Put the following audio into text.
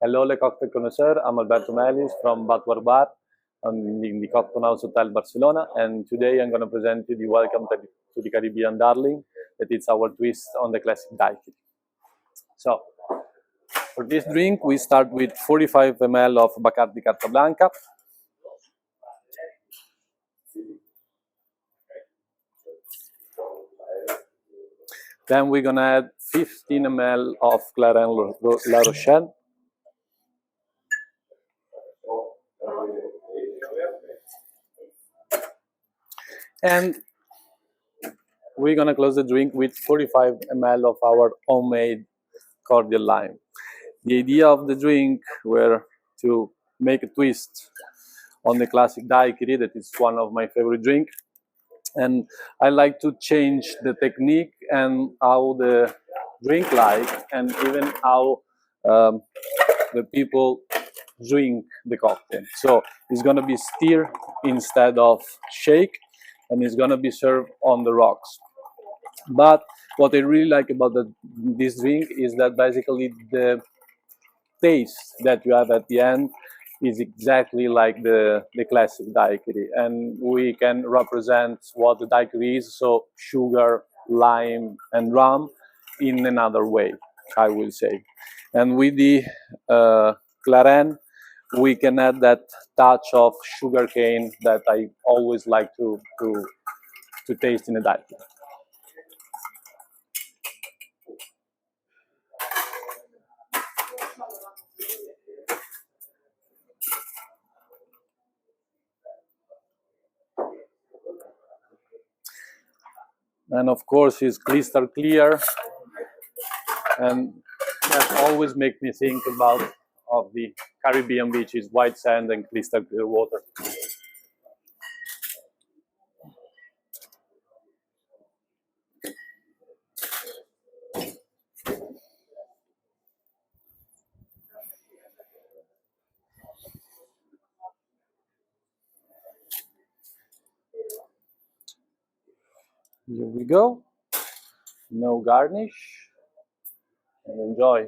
Hello, le cocktail connoisseur. I'm Alberto Melis from Batuar Bar. I'm in the Cocktail House Hotel Barcelona, and today I'm going to present you the Welcome to the Caribbean Darling, that is our twist on the classic daiquiri. So, for this drink, we start with 45 ml of Bacardi Carta Blanca. Then we're going to add 15 ml of Clarence La Rochelle. And we're going to close the drink with 45 ml of our homemade cordial lime. The idea of the drink were to make a twist on the classic daiquiri, that is one of my favorite drinks. And I like to change the technique and how the drink like, and even how the people drink the cocktail. So it's going to be stir instead of shake, and it's going to be served on the rocks. But what I really like about this drink is that basically the taste that you have at the end is exactly like the classic daiquiri, and we can represent what the daiquiri is, so sugar, lime, and rum in another way, I will say. And with the Clarence, we can add that touch of sugar cane that I always like to taste in a daiquiri. And of course, it's crystal clear, and that always makes me think about the Caribbean beaches, white sand and crystal clear water. Here we go. No garnish, and enjoy.